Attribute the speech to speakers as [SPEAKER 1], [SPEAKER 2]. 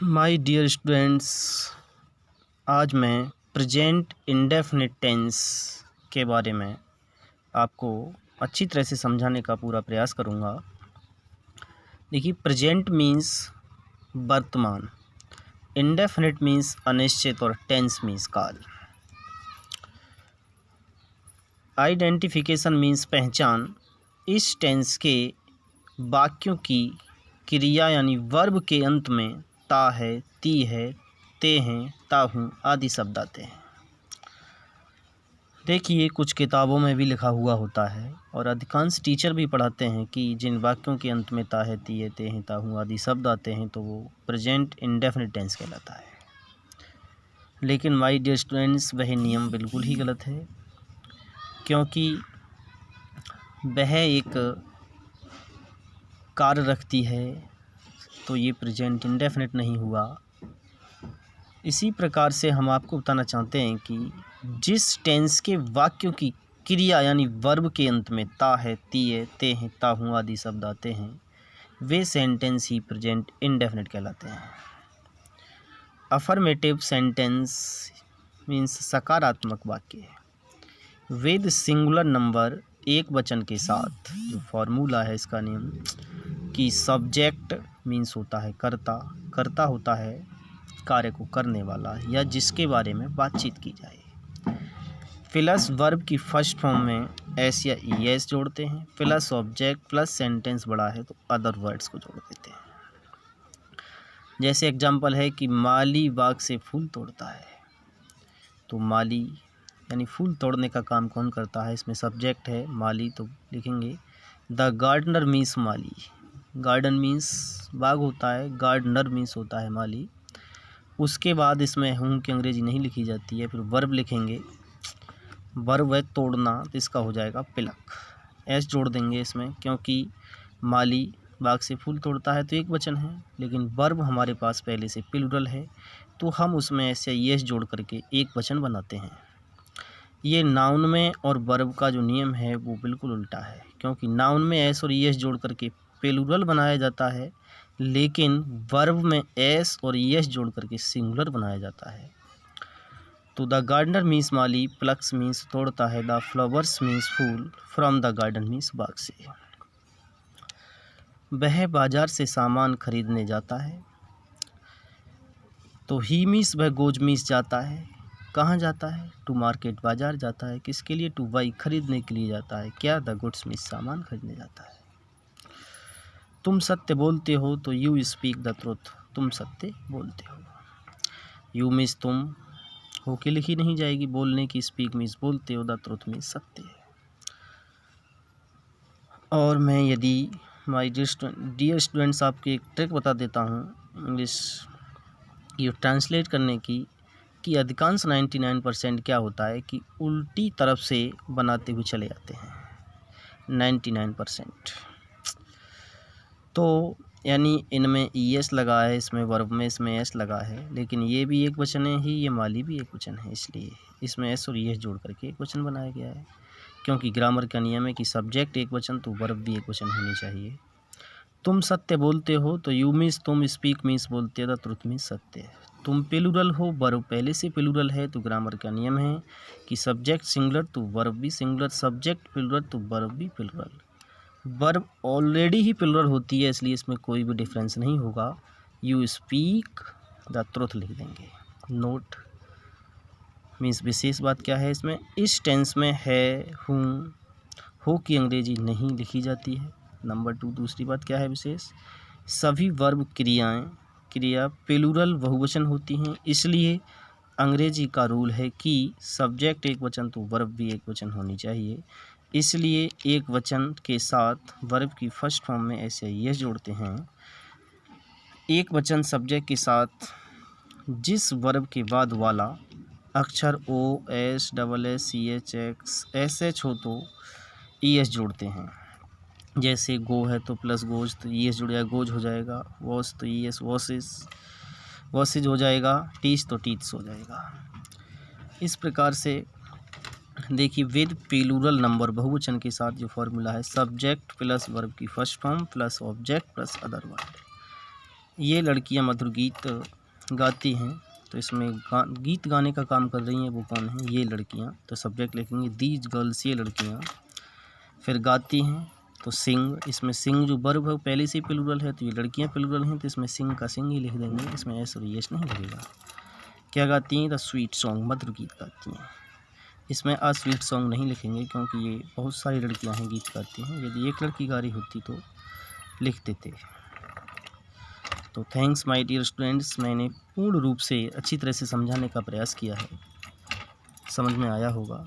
[SPEAKER 1] My dear students, आज मैं present indefinite tense के बारे में आपको अच्छी तरह से समझाने का पूरा प्रयास करूँगा। देखिए, प्रेजेंट मीन्स वर्तमान, इंडेफिनिट मीन्स अनिश्चित और टेंस मीन्स काल। आइडेंटिफिकेशन मीन्स पहचान। इस टेंस के वाक्यों की क्रिया यानी वर्ब के अंत में ता है, ती है, ते हैं, ता हूँ आदि शब्द आते हैं। देखिए, कुछ किताबों में भी लिखा हुआ होता है और अधिकांश टीचर भी पढ़ाते हैं कि जिन वाक्यों के अंत में ता है, ती है, ते हैं, ता हूँ आदि शब्द आते हैं तो वो प्रेजेंट इंडेफिनिट टेंस कहलाता है। लेकिन माय डियर स्टूडेंट्स, वह नियम बिल्कुल ही गलत है, क्योंकि वह एक कार्य रखती है तो ये प्रेजेंट इंडेफिनिट नहीं हुआ। इसी प्रकार से हम आपको बताना चाहते हैं कि जिस टेंस के वाक्यों की क्रिया यानी वर्ब के अंत में ता है, ती है, ते हैं, ता हूँ आदि शब्द आते हैं वे सेंटेंस ही प्रेजेंट इंडेफिनिट कहलाते हैं। अफर्मेटिव सेंटेंस मीन्स सकारात्मक वाक्य विद सिंगुलर नंबर, एक वचन के साथ। जो फॉर्मूला है इसका नियम कि सब्जेक्ट मीन्स होता है कर्ता, कर्ता होता है कार्य को करने वाला या जिसके बारे में बातचीत की जाए। प्लस वर्ब की फर्स्ट फॉर्म में एस या ई एस जोड़ते हैं, प्लस ऑब्जेक्ट, प्लस सेंटेंस बड़ा है तो अदर वर्ड्स को जोड़ देते हैं। जैसे एग्जांपल है कि माली बाग से फूल तोड़ता है, तो माली यानी फूल तोड़ने का काम कौन करता है, इसमें सब्जेक्ट है माली तो लिखेंगे द गार्डनर मीन्स माली। गार्डन मीन्स बाग होता है, गार्डनर मीन्स होता है माली। उसके बाद इसमें हूँ की अंग्रेजी नहीं लिखी जाती है, फिर वर्ब लिखेंगे, वर्ब है तोड़ना तो इसका हो जाएगा पिलक, एस जोड़ देंगे इसमें क्योंकि माली बाग से फूल तोड़ता है तो एक वचन है, लेकिन वर्ब हमारे पास पहले से प्लूरल है तो हम उसमें एस या एस जोड़ करके एक वचन बनाते हैं। ये नाउन में और वर्ब का जो नियम है वो बिल्कुल उल्टा है, क्योंकि नाउन में एस और एस जोड़ करके प्लूरल बनाया जाता है, लेकिन वर्ब में एस और एस जोड़ करके सिंगुलर बनाया जाता है। तो द गार्डनर मीन्स माली, प्लक्स मीन्स तोड़ता है, द फ्लावर्स मीन्स फूल, फ्रॉम द गार्डन मीन्स बाग से। वह बाजार से सामान खरीदने जाता है, तो ही मीन्स वह गोज मीन्स जाता है, कहाँ जाता है, टू मार्केट बाजार जाता है, किसके लिए, टू बाई खरीदने के लिए जाता है, क्या, द गुड्स मीन्स सामान खरीदने जाता है। तुम सत्य बोलते हो तो यू स्पीक द ट्रुथ, तुम सत्य बोलते हो। यू मीन्स तुम, हो के लिखी नहीं जाएगी, बोलने की, स्पीक मीन्स बोलते हो, द ट्रुथ मीन्स सत्य है। और मैं यदि माय डियर स्टूडेंट्स आपको एक ट्रिक बता देता हूँ इंग्लिश ये ट्रांसलेट करने की, कि अधिकांश 99% क्या होता है कि उल्टी तरफ से बनाते हुए चले जाते हैं 99%। तो यानी इनमें ई एस लगा है, इसमें वर्ब में इसमें एस लगा है, लेकिन ये भी एक वचन है ही, ये माली भी एक वचन है, इसलिए इसमें एस और ई एस जोड़ करके एक वचन बनाया गया है। क्योंकि ग्रामर का नियम है कि सब्जेक्ट एक वचन तो वर्ब भी एक वचन होनी चाहिए। तुम सत्य बोलते हो तो यू मीन्स तुम, स्पीक मीन्स बोलते हो, द ट्रुथ मीन्स सत्य है। तुम प्लूरल हो, वर्ब पहले से प्लूरल है तो ग्रामर का नियम है कि सब्जेक्ट सिंगुलर तो वर्ब भी सिंगुलर, सब्जेक्ट प्लूरल तो वर्ब भी प्लूरल। वर्ब ऑलरेडी ही प्लूरल होती है इसलिए इसमें कोई भी डिफरेंस नहीं होगा, यू स्पीक द ट्रुथ लिख देंगे। नोट मीन्स विशेष बात क्या है इसमें, इस टेंस में है, हूँ, हो की अंग्रेजी नहीं लिखी जाती है। नंबर 2 दूसरी बात क्या है विशेष, सभी वर्ब क्रिया प्लूरल बहुवचन होती हैं, इसलिए अंग्रेजी का रूल है कि सब्जेक्ट एक वचन तो वर्ब भी एक वचन होनी चाहिए, इसलिए एक वचन के साथ वर्ब की फर्स्ट फॉर्म में ऐसे यस जोड़ते हैं। एक वचन सब्जेक्ट के साथ जिस वर्ब के बाद वाला अक्षर O S double S C H X S H हो तो ई एस जोड़ते हैं। जैसे गो है तो प्लस गोज तो ई एस जुड़ जाएगा, गोज हो जाएगा, वॉश तो ई एस वॉसेज हो जाएगा, टीच तो टीथ्स हो जाएगा। इस प्रकार से देखिए, विद प्लूरल नंबर बहुवचन के साथ जो फॉर्मूला है, सब्जेक्ट प्लस वर्ब की first form plus object plus other word, ये लड़कियां मधुर गीत गाती हैं, तो इसमें गीत गाने का काम कर रही हैं वो कौन है? ये लड़कियां। तो सब्जेक्ट लिखेंगे दीज गर्ल्स, ये लड़कियां। फिर गाती हैं तो सिंग, इसमें सिंग जो वर्ब है पहले से प्लूरल है, तो ये लड़कियां प्लूरल हैं, तो इसमें सिंग का सिंग ही लिख देंगे, इसमें एस और एस नहीं लगेगा। क्या गाती हैं? द स्वीट सॉन्ग, मधुर गीत गाती हैं। इसमें अ स्वीट सॉन्ग नहीं लिखेंगे क्योंकि ये बहुत सारी लड़कियां हैं गीत गाती हैं, यदि एक लड़की गा रही होती तो लिख देते। तो थैंक्स माय डियर स्टूडेंट्स, मैंने पूर्ण रूप से अच्छी तरह से समझाने का प्रयास किया है, समझ में आया होगा।